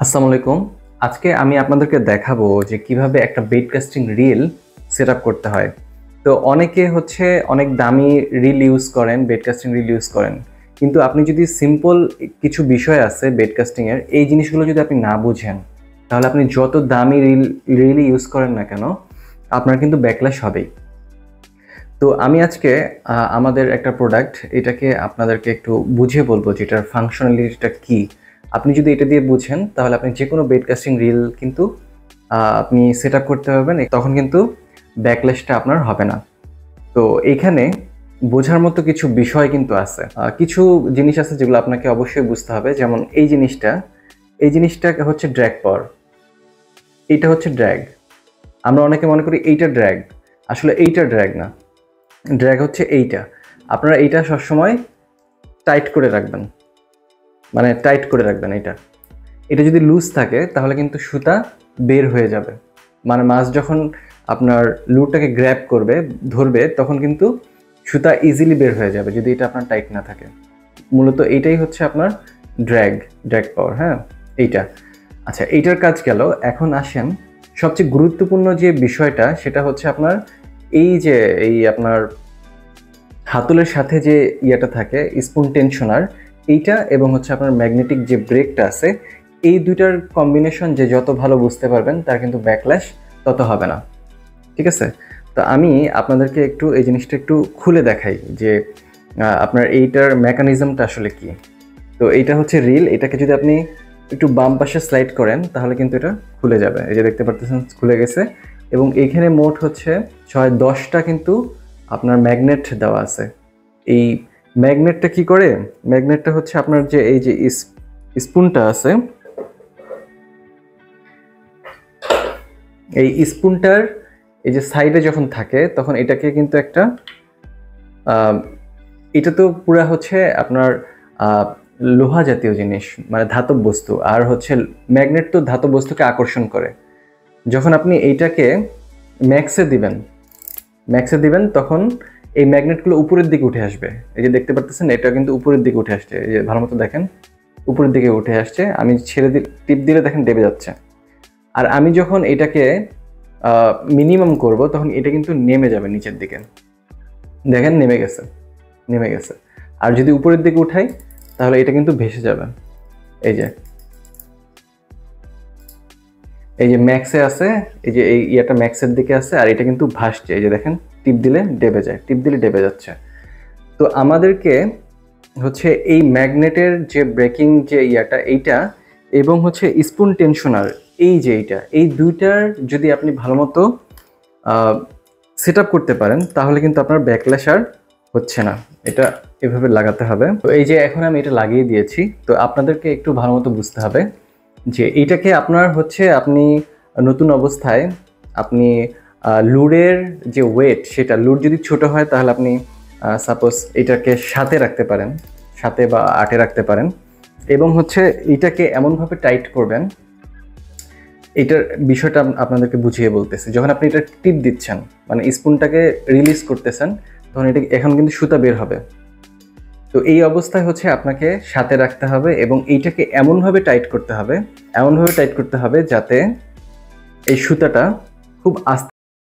আসসালামু আলাইকুম। আজকে আমি আপনাদেরকে দেখাবো যে কিভাবে একটা বেড কাস্টিং রিল সেটআপ করতে হয়। তো অনেকে অনেক দামি রিল ইউজ করেন, বেড কাস্টিং রিল ইউজ করেন। কিন্তু আপনি যদি সিম্পল কিছু বিষয় আছে বেড কাস্টিং এর, এই জিনিসগুলো যদি আপনি না বুঝেন, তাহলে আপনি যত দামি রিল ইউজ করেন না কেন, আপনার কিন্তু ব্যাকল্যাশ হবেই। তো আমি আজকে আমাদের একটা প্রোডাক্ট, এটাকে আপনাদেরকে একটু বুঝিয়ে বলবো যে এটার ফাংশনালিটিটা কি। আপনি যদি এটা দিয়ে বুঝেন তাহলে আপনি যে কোনো বেড কাস্টিং রিল কিন্তু আপনি সেট আপ করতে পারবেন, তখন কিন্তু ব্যাকল্যাশটা আপনার হবে না। তো এইখানে বোঝার মতো কিছু বিষয় কিন্তু আছে, কিছু জিনিস আছে যেগুলো আপনাকে অবশ্যই বুঝতে হবে। যেমন এই জিনিসটা হচ্ছে ড্র্যাগ পাওয়ার, এইটা হচ্ছে ড্র্যাগ। আমরা অনেকে মনে করি এইটা ড্র্যাগ, আসলে এইটা ড্র্যাগ না। ড্র্যাগ হচ্ছে এইটা। আপনারা এইটা সবসময় টাইট করে রাখবেন, মানে টাইট করে রাখবেন। এটা যদি লুজ থাকে তাহলে কিন্তু সুতা বের হয়ে যাবে, মানে মাছ যখন আপনার লুরটাকে গ্র্যাব করবে, ধরবে, তখন কিন্তু সুতা ইজিলি বের হয়ে যাবে যদি এটা আপনার টাইট না থাকে। মূলত এইটাই হচ্ছে আপনার ড্র্যাগ পাওয়ার। হ্যাঁ, এইটা। আচ্ছা, এইটার কাজ গেল। এখন আসেন সবচেয়ে গুরুত্বপূর্ণ যে বিষয়টা, সেটা হচ্ছে আপনার এই আপনার হাতলের সাথে যে ইয়েটা থাকে, স্পুন টেনশনার, এইটা এবং হচ্ছে আপনার ম্যাগনেটিক যে ব্রেকটা আছে, এই দুইটার কম্বিনেশন যে যত ভালো বুঝতে পারবেন তার কিন্তু ব্যাকল্যাশ তত হবে না। ঠিক আছে? তো আমি আপনাদেরকে একটু এই জিনিসটা একটু খুলে দেখাই যে আপনার এইটার মেকানিজমটা আসলে কি। তো এইটা হচ্ছে রিল, এটাকে যদি আপনি একটু বাম পাশে স্লাইড করেন তাহলে কিন্তু এটা খুলে যাবে। এই যে দেখতে পাচ্ছেন খুলে গেছে। এবং এইখানে মোট হচ্ছে 6-10টা কিন্তু আপনার ম্যাগনেট দেওয়া আছে। এই ম্যাগনেটটা কি করে? ম্যাগনেটটা হচ্ছে আপনার যে এই যে স্পুনটা আছে, এই স্পুনটার এই যে সাইডে যখন থাকে তখন এটাকে কিন্তু একটা এটা তো পুরা হচ্ছে আপনার লোহা জাতীয় জিনিস, মানে ধাতব বস্তু। আর হচ্ছে ম্যাগনেট তো ধাতব বস্তুকে আকর্ষণ করে। যখন আপনি এইটাকে ম্যাক্সে দিবেন তখন এই ম্যাগনেটগুলো উপরের দিকে উঠে আসবে। এই যে দেখতে পাচ্ছেন, এটা কিন্তু উপরের দিকে উঠে আসছে। এই যে ভালো মতো দেখেন, উপরের দিকে উঠে আসছে। আমি টিপ দিলে দেখেন ডেবে যাচ্ছে। আর আমি যখন এটাকে মিনিমাম করব তখন এটা কিন্তু নেমে যাবে নিচের দিকে। দেখেন নেমে গেছে। আর যদি উপরের দিকে উঠাই তাহলে এটা কিন্তু ভেসে যাবে। এই যে ম্যাক্সে আছে, এই যে এই ইয়াটা ম্যাক্সের দিকে আছে, আর এটা কিন্তু ভাসছে। এই যে দেখেন, টিপ দিলে ডেবে যাচ্ছে। তো আমাদেরকে হচ্ছে এই ম্যাগনেটের যে ব্রেকিং যে ইয়াটা, এইটা এবং হচ্ছে স্পুন টেনশনার, এই দুইটার যদি আপনি ভালো মতো সেট আপ করতে পারেন তাহলে কিন্তু আপনার ব্যাকল্যাশ আর হচ্ছে না। এটা এভাবে লাগাতে হবে। তো এই যে এখন আমি এটা লাগিয়ে দিয়েছি। তো আপনাদেরকে একটু ভালো মতো বুঝতে হবে যে এইটাকে আপনি নতুন অবস্থায় আপনি লুরের যে ওয়েট, সেটা লুর যদি ছোট হয় তাহলে আপনি সাপোজ এটাকে সাথে বা 8-এ রাখতে পারেন। এবং এটাকে এমনভাবে টাইট করবেন, এটার বিষয়টা আপনাদেরকে বুঝিয়ে বলতেছি। যখন আপনি এটা টিপ দিচ্ছেন, মানে স্পুনটাকে রিলিজ করতেছেন, তখন এটা এখন কিন্তু সুতা বের হবে। তো এই অবস্থায় আপনাকে সাথে রাখতে হবে এবং এইটাকে এমনভাবে টাইট করতে হবে যাতে এই সুতাটা খুব আস্তে